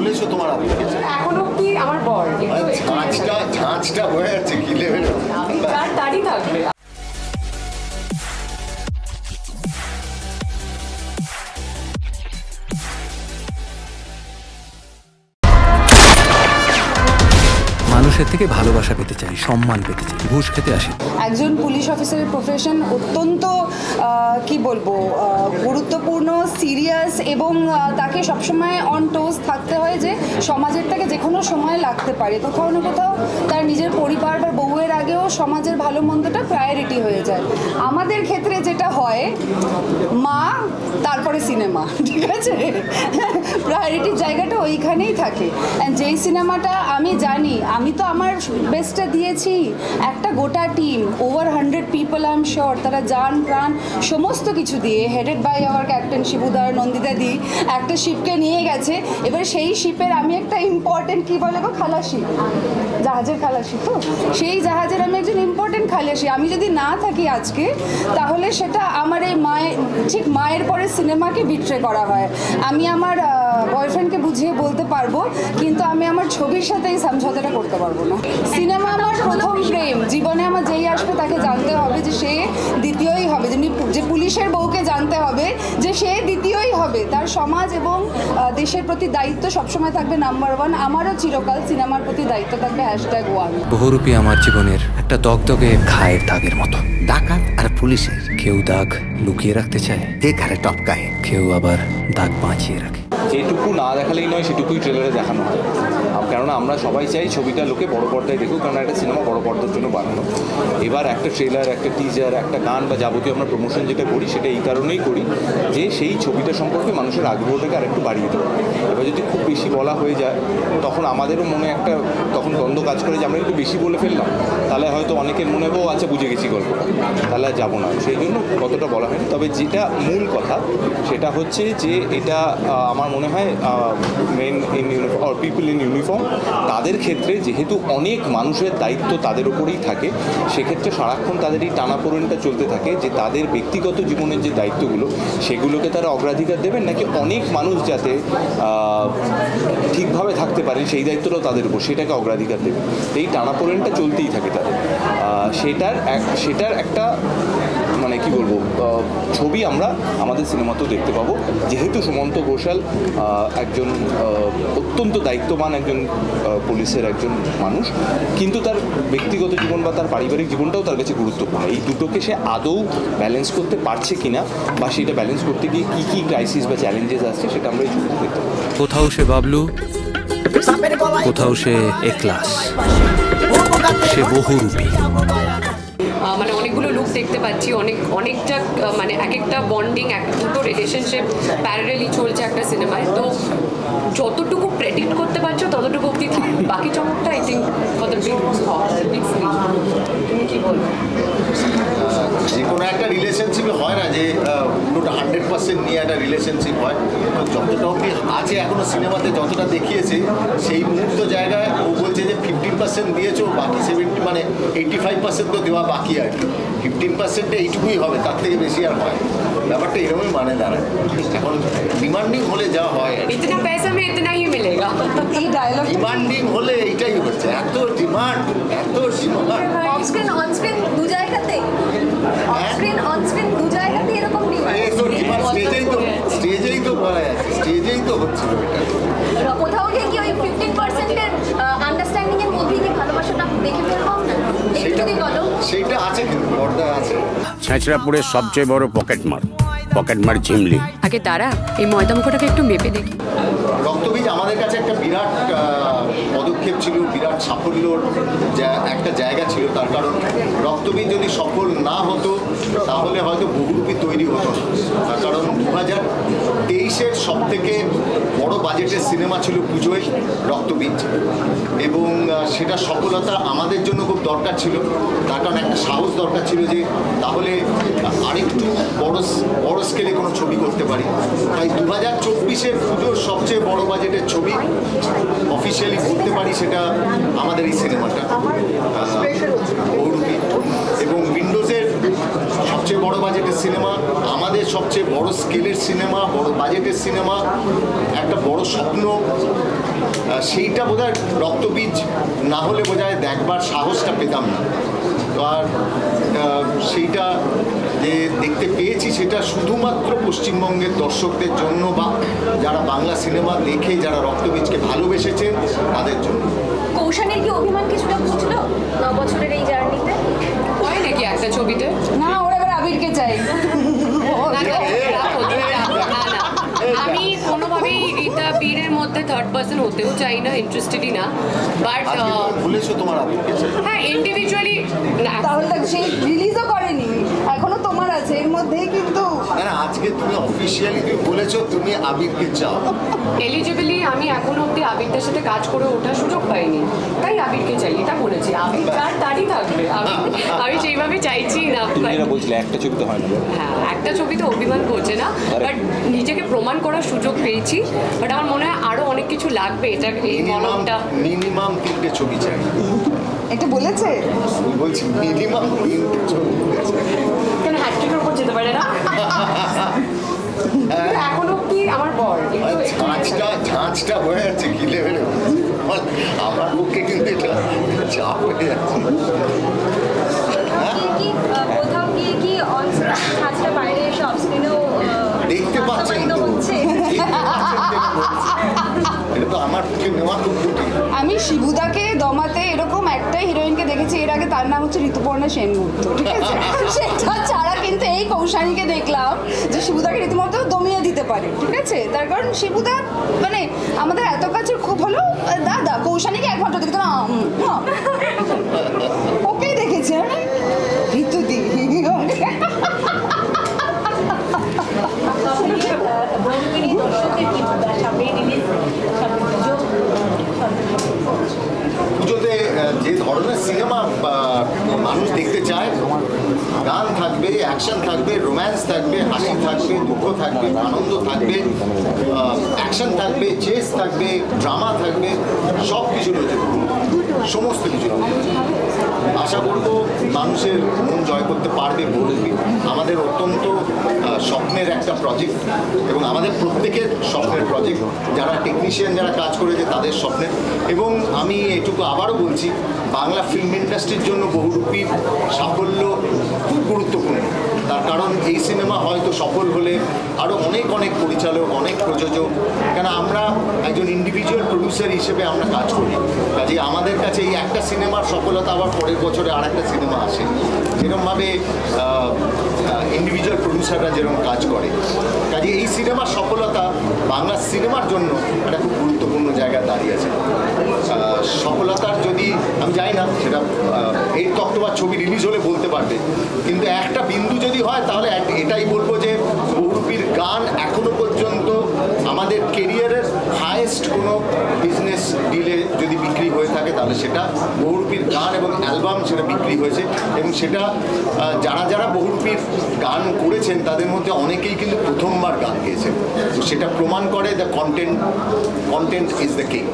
বলেছো তোমার আত্মীয়? এখন অব্দি আমার বর ঝাঁচটা হয়ে যাচ্ছে কি লেভেল, তারই থাকবে। মানুষের থেকে ভালোবাসা পেতে চাই, সম্মান পেতে চাই, ঘুষ খেতে আসি। একজন পুলিশ অফিসারের প্রফেশন অত্যন্ত কি বলবো গুরুত্বপূর্ণ, সিরিয়াস, এবং তাকে সবসময় অন টোজ থাকতে হয় যে সমাজের থেকে যে কোনো সময় লাগতে পারে। কোথাও না কোথাও তার নিজের পরিবার বা বউয়ের আগেও সমাজের ভালো মন্দটা প্রায়োরিটি হয়ে যায়। আমাদের ক্ষেত্রে যেটা হয়, মা তারপরে সিনেমা, ঠিক আছে, প্রায়োরিটির জায়গাটা ওইখানেই থাকে। যেই সিনেমাটা আমি জানি আমি তো আমার বেস্টটা দিয়েছি, একটা গোটা team, over 100 people, I am sure তারা জান প্রাণ সমস্ত কিছু দিয়ে, হেডেড বাই আওয়ার ক্যাপ্টেন শিবুদার, নন্দিতা দি, একটা শিপকে নিয়ে গেছে। এবার সেই শিপের আমি একটা ইম্পর্টেন্ট কী বলে গো, খালাসি, জাহাজের খালাসি। তো সেই জাহাজের আমি একজন ইম্পর্টেন্ট খালাসি। আমি যদি না থাকি আজকে, তাহলে সেটা আমার এই মায়ের, ঠিক মায়ের পরে সিনেমাকে বিট্রে করা হয়। আমি আমার বয়ফ্রেন্ডকে বুঝিয়ে বলতে পারবো, কিন্তু আমি আমার ছবির সাথে এই সমঝোতাটা করতে পারবো না। সিনেমা আমার প্রথম প্রেম, জীবনে আমার যেই আসবে তাকে জানতে হবে যে সে দ্বিতীয়ই হবে, যেমনি যে পুলিশের বউকে জানতে হবে যে সে দ্বিতীয়ই হবে। তার সমাজ এবং দেশের প্রতি দায়িত্ব সবসময় থাকবে নাম্বার 1। আমারও চিরকাল সিনেমার প্রতি দায়িত্ব থাকবে #1। বহুরূপী আমার জীবনের একটা দগদগে ঘায়ের দাগের মতো। ডাকাত আর পুলিশের কেউ দাগ লুকিয়ে রাখতে চায়, দেখারে টপকায়, কেউ আবার দাগ বাঁচিয়ে রাখে। যেটুকু না দেখালেই নয়, সেটুকুই ট্রেলারে দেখানো হয়। কেননা আমরা সবাই চাই ছবিটা লোকে বড় পর্দায় দেখুক, কারণ একটা সিনেমা বড় পর্দার জন্য বানানো। এবার একটা ট্রেলার, একটা টিজার, একটা গান বা যাবতীয় আমরা প্রমোশন যেটা করি, সেটা এই কারণেই করি যে সেই ছবিটা সম্পর্কে মানুষের আগ্রহটাকে আরেকটু বাড়িয়ে দেবো। এবার যদি খুব বেশি বলা হয়ে যায়, তখন আমাদেরও মনে একটা তখন দ্বন্দ্ব কাজ করে যে আমরা একটু বেশি বলে ফেললাম, তাহলে হয়তো অনেকের মনে হবো আচ্ছা বুঝে গেছি গল্পটা, তাহলে আর যাবো না। সেই জন্য কতটা বলা হয়নি। তবে যেটা মূল কথা সেটা হচ্ছে যে এটা আমার মনে হয় men in uniform or people in uniform, তাদের ক্ষেত্রে যেহেতু অনেক মানুষের দায়িত্ব তাদের উপরেই থাকে, সেক্ষেত্রে সারাক্ষণ তাদের এই টানাপোড়েনটা চলতে থাকে যে তাদের ব্যক্তিগত জীবনের যে দায়িত্বগুলো সেগুলোকে তারা অগ্রাধিকার দেবেন, নাকি অনেক মানুষ যাতে ঠিকভাবে থাকতে পারে সেই দায়িত্বটাও তাদের উপর, সেটাকে অগ্রাধিকার দেবে। এই টানাপোড়েনটা চলতেই থাকে তাদের। সেটার একটা মানে কি বলবো ছবি আমরা আমাদের সিনেমাতেও দেখতে পাবো। যেহেতু সুমন্ত ঘোষাল একজন অত্যন্ত দায়িত্ববান একজন পুলিশের একজন মানুষ, কিন্তু তার ব্যক্তিগত জীবন বা তার পারিবারিক জীবনটাও তার কাছে গুরুত্বপূর্ণ। এই দুটোকে সে আদৌ ব্যালেন্স করতে পারছে কিনা, বা সেটা ব্যালেন্স করতে গিয়ে কী কী ক্রাইসিস বা চ্যালেঞ্জেস আসছে, সেটা আমরা এই ছবিতে দেখতে পাবো। কোথাও সে বাবলু, কোথাও সে একলাস, সে বহুরূপী। মানে অনেকগুলো লুক দেখতে পাচ্ছি, অনেকটা মানে এক একটা বন্ডিং, দুটো রিলেশনশিপ প্যারালেলি চলছে একটা সিনেমায়। তো যতটুকু প্রেডিক্ট করতে পারছো ততটুকু অব্দি, বাকি চমকটা I think for the big screen. তুমি কি বলবো? যে কোনো একটা রিলেশনশিপে হয় না যে পুরোটা 100% নিয়ে একটা রিলেশনশিপ হয়। তো যতটা অব্দি আছে এখনো সিনেমাতে যতটা দেখিয়েছে, সেই মুহূর্ত জায়গায় ও বলছে যে 50% দিয়েছো, বাকি 70 মানে 85% তো দেওয়া বাকি আর কি। 15% এইটুকুই হবে, তার থেকে বেশি আর হয়। ব্যাপারটা এরকমই মানে দাঁড়ায়। এখন ডিমান্ডিং হলে যা হয়, ইতনা পয়সা মে ইতনা হি মিলেগা, এই ডায়লগ ডিমান্ডিং হলে এইটাই হচ্ছে, এত ডিমান্ড। অনস্ক্রিন দু জায়গাতে, অনস্ক্রিন দু জায়গাতে এরকম ডিমান্ড। স্টেজেই তো বলা যাচ্ছে, স্টেজেই তো হচ্ছিল এটা। কোথাও গিয়ে কি ওই 15%-এর আন্ডারস্ট্যান্ডিং এর মধ্যেই কি ভালোবাসাটা দেখে ফেলবো না? একটুই বলো। সেইটা আছে, কিন্তু পর্দা আছে। ছেঁচড়াপুরের সবচেয়ে বড় পকেটমার ঝিমলি। আগে দাঁড়া, এই ময়দা মুখটাকে একটু মেপে দেখি। রক্তবীজ আমাদের কাছে একটা বিরাট পদক্ষেপ ছিল, বিরাট সাফল্যর একটা জায়গা ছিল। তার কারণ রক্তবীজ যদি সফল না হতো তাহলে হয়তো বহুরূপী তৈরি হতো না। তার কারণ 2023-এর সবথেকে বড় বাজেটের সিনেমা ছিল পুজোয় রক্তবীজ, এবং সেটা সফলতা আমাদের জন্য খুব দরকার ছিল। তার কারণ একটা সাহস দরকার ছিল যে তাহলে আরেকটু বড় স্কেলে কোনো ছবি করতে পারি। তাই 2024-এর পুজোর সবচেয়ে বড় বাজেটের ছবি অফিসিয়ালি বলতে পারি সেটা আমাদের এই সিনেমাটা বহুরূপী। এবং উইন্ডোজের সবচেয়ে বড় বাজেটের সিনেমা, আমাদের সবচেয়ে বড় স্কেলের সিনেমা, বড় বাজেটের সিনেমা, একটা বড় স্বপ্ন সেইটা বোধহয় রক্তবীজ না হলে বোধহয় দেখবার সাহসটা পেতাম না। তো আর সেইটা যে দেখতে পেয়েছি সেটা শুধুমাত্র পশ্চিমবঙ্গের দর্শকদের জন্য বা যারা বাংলা সিনেমা দেখে যারা রক্তবীজকে ভালোবেসেছেন তাদের জন্য। কৌশানের কি অভিমান কিছুটা বুঝলো 9 বছরের এই জার্নিতে? হয় নাকি একটা ছবিতে? না, ওরা এবার আবিরকে চাই। না, না, রাখো, তুমি রাখো। না, না, আমি কোনোভাবেই রীতা বীরের মধ্যে থার্ড পার্সন হতেও চাই না, ইন্টারেস্টেডই না, বাট বলেছো তোমার আবিরকে চাই। হ্যাঁ ইন্ডিভিজুয়ালি না। তাহলে তো সেই রিলিজও করেনি, এখনো তোমার আছে এর মধ্যেই, কিন্তু না না, আজকে তুমি অফিসিয়ালি তুমি বলেছো তুমি আবিরকে চাও। এলিজিবলি আমি এখন অব্দি আবিরদের সাথে কাজ করে ওঠার সুযোগ পাইনি, তাই আবিরকে চাই, এটা বলেছি। আবির যার তারই থাকবে, আমি সেইভাবে চাইছি না। তুমি যেটা বলছিলে একটা ছবিতে হয় না। হ্যাঁ, একটা ছবিতে অভিমান করছে না, বাট নিজেকে প্রমাণ করার সুযোগ পেয়েছি। বাট আমার মনে হয় আরো অনেক কিছু লাগবে, এটা এই মলমটা। মিনিমাম 3টে ছবি চাই। এটা বলেছে। আমি বলছি মিনিমাম 3টে ছবি বলেছে। কেন হ্যাট্রিকের উপর যেতে পারে না? এখন অব্দি আমার বর ঝাঁচটা হয়ে যাচ্ছে কি লেভেলে, আমার পক্ষে কিন্তু এটা চাপ হয়ে যাচ্ছে। কি কোথাও গিয়ে কি অন ছাঁচটা বাইরে এসে অফ স্ক্রিনেও দেখতে পাচ্ছেন তো, এটা তো আমার পক্ষে নেওয়া খুব কঠিন। আমি শিবুদাকে দমাতে এরকম একটা হিরোইনকে দেখেছি এর আগে, তার নাম হচ্ছে ঋতুপর্ণা সেনগুপ্ত, ঠিক আছে? সেটা ছাড়া কিন্তু এই কৌশানীকে দেখলাম যে শিবুদাকে রীতিমতো দমিয়ে দিতে পারে, ঠিক আছে? তার কারণ শিবুদা মানে আমাদের এত কাছের খুব হলো দাদা, কৌশানীকে একমাত্র দেখতো না, ওকেই দেখেছি আমি ঋতুদি। পুজোতে যে ধরনের সিনেমা মানুষ দেখতে চায়, গান থাকবে, অ্যাকশন থাকবে, রোম্যান্স থাকবে, হাসি থাকবে, দুঃখ থাকবে, আনন্দ থাকবে, অ্যাকশন থাকবে, চেস থাকবে, ড্রামা থাকবে, সব কিছু রয়েছে, সমস্ত কিছু রয়েছে। আশা করব মানুষের মন জয় করতে পারবে বলবে। আমাদের অত্যন্ত স্বপ্নের একটা প্রজেক্ট এবং আমাদের প্রত্যেকের স্বপ্নের প্রজেক্ট, যারা টেকনিশিয়ান যারা কাজ করেছে তাদের স্বপ্নের। এবং আমি এটুকু আবারও বলছি, বাংলা ফিল্ম ইন্ডাস্ট্রির জন্য বহুরূপীর সাফল্য খুব গুরুত্বপূর্ণ। তার কারণ এই সিনেমা হয়তো সফল হলে আরও অনেক অনেক পরিচালক, অনেক প্রযোজক, কেন আমরা একজন ইন্ডিভিজুয়াল প্রডিউসার হিসেবে আমরা কাজ করি, কাজে আমাদের কাছে এই একটা সিনেমার সফলতা আবার পরের বছরে আর একটা সিনেমা আসে, যেরকমভাবে ইন্ডিভিজুয়াল প্রডিউসাররা যেরকম কাজ করে। কাজে এই সিনেমার সফলতা বাংলা সিনেমার জন্য একটা খুব গুরুত্বপূর্ণ জায়গায় দাঁড়িয়ে আছে। সফলতার যদি আমি জানি না সেটা 8 অক্টোবর ছবি রিলিজ হলে বলতে পারবে, কিন্তু একটা বিন্দু যদি হয় তাহলে এটাই বলবো যে বহুরূপীর গান এখনো পর্যন্ত আমাদের কেরিয়ারের হায়েস্ট কোনো বিজনেস ডিলে যদি বিক্রি হয়ে থাকে তাহলে সেটা বহুরূপীর গান এবং অ্যালবাম সেটা বিক্রি হয়েছে। এবং সেটা যারা যারা বহুরূপীর গান করেছেন তাদের মধ্যে অনেকেই কিন্তু প্রথমবার গান গেয়েছেন, তো সেটা প্রমাণ করে the content is the king.